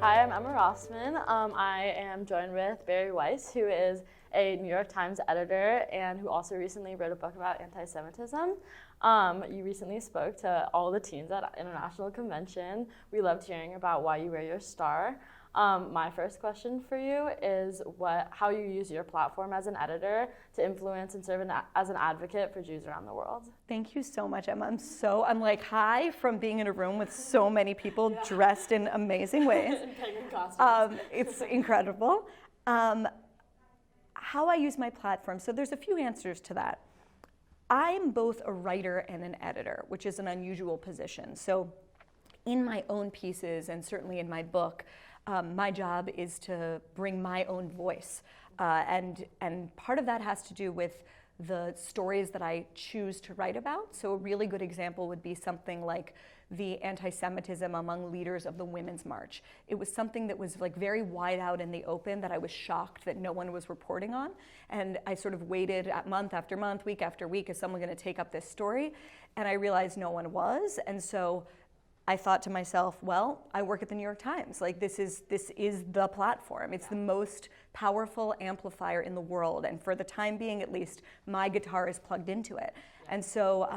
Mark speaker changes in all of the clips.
Speaker 1: Hi, I'm Emma Rosman. I am joined with Bari Weiss, who is a New York Times editor and who also recently wrote a book about anti-Semitism. You recently spoke to all the teens at International Convention. We loved hearing about why you wear your star. My first question for you is how you use your platform as an editor to influence and serve as an advocate for Jews around the world.
Speaker 2: Thank you so much, Emma. I'm like high from being in a room with so many people dressed in amazing ways.
Speaker 1: In pagan costumes.
Speaker 2: It's incredible. How I use my platform. So there's a few answers to that. I'm both a writer and an editor, which is an unusual position. So in my own pieces and certainly in my book, my job is to bring my own voice. And part of that has to do with the stories that I choose to write about. So a really good example would be something like the anti-Semitism among leaders of the Women's March. It was something that was like very wide out in the open that I was shocked that no one was reporting on. And I sort of waited month after month, week after week, is someone going to take up this story? And I realized no one was. And so I thought to myself, well, I work at the New York Times. Like this is the platform. It's the most powerful amplifier in the world. And for the time being, at least, my guitar is plugged into it. And so,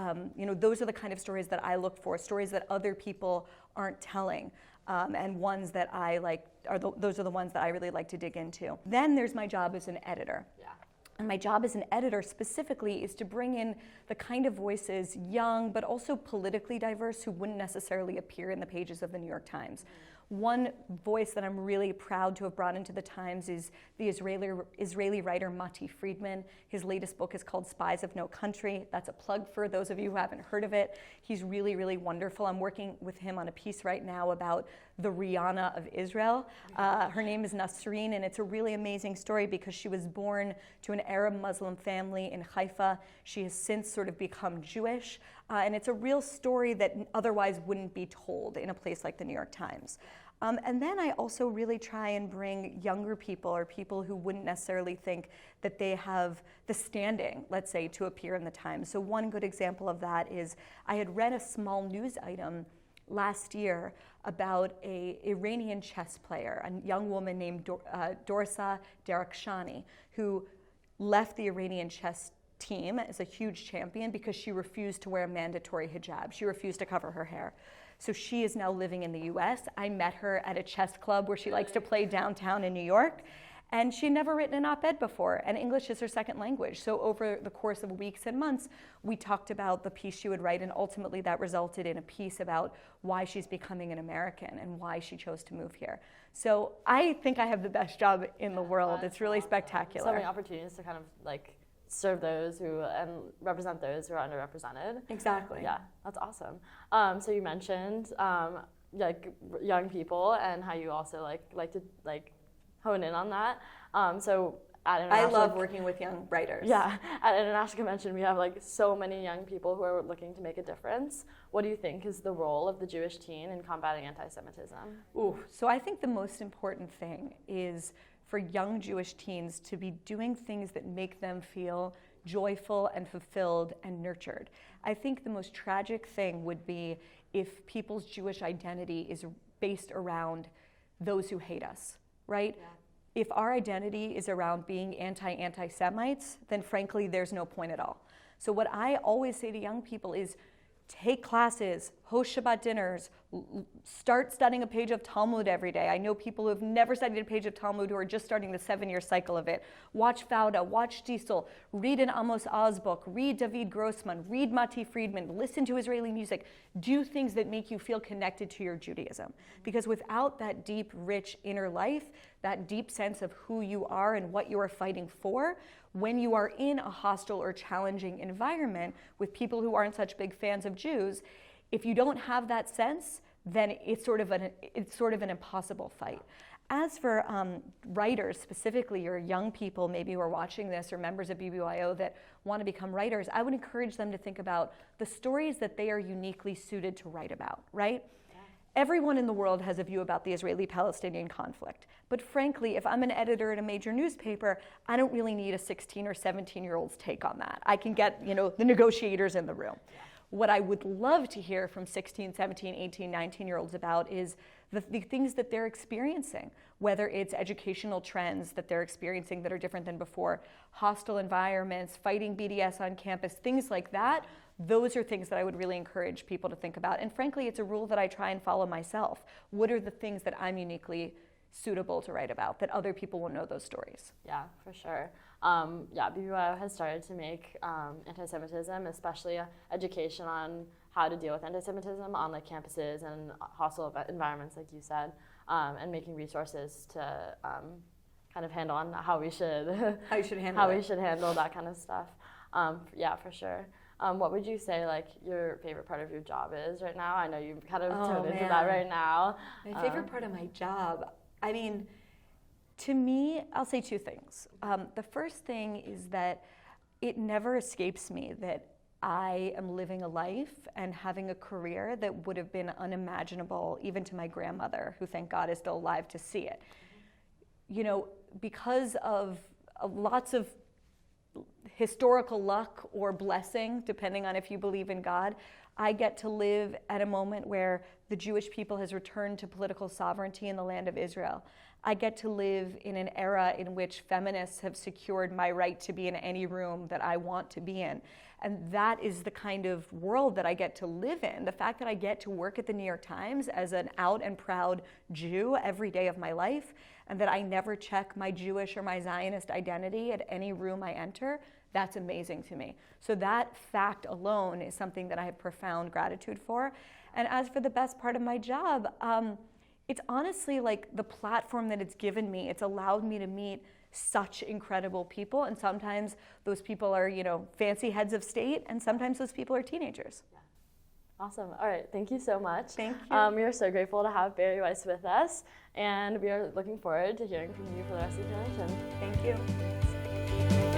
Speaker 2: those are the kind of stories that I look for, stories that other people aren't telling. And ones that I like, those are the ones that I really like to dig into. Then there's my job as an editor. Yeah. And my job as an editor specifically is to bring in the kind of voices, young but also politically diverse, who wouldn't necessarily appear in the pages of the New York Times. One voice that I'm really proud to have brought into the Times is the Israeli writer Mati Friedman. His latest book is called Spies of No Country. That's a plug for those of you who haven't heard of it. He's really, really wonderful. I'm working with him on a piece right now about the Rihanna of Israel. Her name is Nasreen, and it's a really amazing story because she was born to an Arab Muslim family in Haifa. She has since sort of become Jewish, and it's a real story that otherwise wouldn't be told in a place like the New York Times. And then I also really try and bring younger people or people who wouldn't necessarily think that they have the standing, let's say, to appear in the Times. So one good example of that is I had read a small news item last year about an Iranian chess player, a young woman named Dorsa Darakhshani, who left the Iranian chess team as a huge champion because she refused to wear a mandatory hijab. She refused to cover her hair. So she is now living in the US. I met her at a chess club where she likes to play downtown in New York. And she'd never written an op-ed before, and English is her second language. So over the course of weeks and months, we talked about the piece she would write, and ultimately that resulted in a piece about why she's becoming an American and why she chose to move here. So I think I have the best job in the world. It's really spectacular.
Speaker 1: So many opportunities to kind of like serve those and represent those who are underrepresented.
Speaker 2: Exactly.
Speaker 1: Yeah, that's awesome. So you mentioned like young people and how you also like to hone in on that. So at International,
Speaker 2: I love working with young writers.
Speaker 1: Yeah, at International Convention we have like so many young people who are looking to make a difference. What do you think is the role of the Jewish teen in combating anti-Semitism?
Speaker 2: So I think the most important thing is for young Jewish teens to be doing things that make them feel joyful and fulfilled and nurtured. I think the most tragic thing would be if people's Jewish identity is based around those who hate us, right? Yeah. If our identity is around being anti-Semites, then frankly, there's no point at all. So what I always say to young people is take classes, host Shabbat dinners, start studying a page of Talmud every day. I know people who have never studied a page of Talmud who are just starting the 7-year cycle of it. Watch Fauda, watch Diesel, read an Amos Oz book, read David Grossman, read Mati Friedman, listen to Israeli music. Do things that make you feel connected to your Judaism. Because without that deep, rich inner life, that deep sense of who you are and what you are fighting for, when you are in a hostile or challenging environment with people who aren't such big fans of Jews, if you don't have that sense, then it's sort of an impossible fight. As for writers specifically, or young people maybe who are watching this, or members of BBYO that want to become writers, I would encourage them to think about the stories that they are uniquely suited to write about, right? Everyone in the world has a view about the Israeli-Palestinian conflict. But frankly, if I'm an editor at a major newspaper, I don't really need a 16 or 17-year-old's take on that. I can get, the negotiators in the room. What I would love to hear from 16, 17, 18, 19-year-olds about is the things that they're experiencing, whether it's educational trends that they're experiencing that are different than before, hostile environments, fighting BDS on campus, things like that. Those are things that I would really encourage people to think about. And frankly, it's a rule that I try and follow myself. What are the things that I'm uniquely suitable to write about that other people will know those stories?
Speaker 1: Yeah, for sure. BBYO has started to make anti-Semitism, especially education on how to deal with anti-Semitism on like campuses and hostile environments, like you said, and making resources to kind of handle on how we should handle that kind of stuff. For sure. What would you say like your favorite part of your job is right now? I know you kind of tuned into that right now.
Speaker 2: My favorite part of my job, I mean, to me, I'll say two things. The first thing is that it never escapes me that I am living a life and having a career that would have been unimaginable even to my grandmother, who thank God is still alive to see it. You know, because of lots of historical luck or blessing, depending on if you believe in God, I get to live at a moment where the Jewish people has returned to political sovereignty in the land of Israel. I get to live in an era in which feminists have secured my right to be in any room that I want to be in. And that is the kind of world that I get to live in. The fact that I get to work at the New York Times as an out and proud Jew every day of my life, and that I never check my Jewish or my Zionist identity at any room I enter, that's amazing to me. So that fact alone is something that I have profound gratitude for. And as for the best part of my job, it's honestly like the platform that it's given me. It's allowed me to meet such incredible people, and sometimes those people are, you know, fancy heads of state, and sometimes those people are teenagers.
Speaker 1: Yeah. Awesome. All right. Thank you so much.
Speaker 2: Thank you.
Speaker 1: We are so grateful to have Bari Weiss with us, and we are looking forward to hearing from you for the rest of the convention.
Speaker 2: Thank you.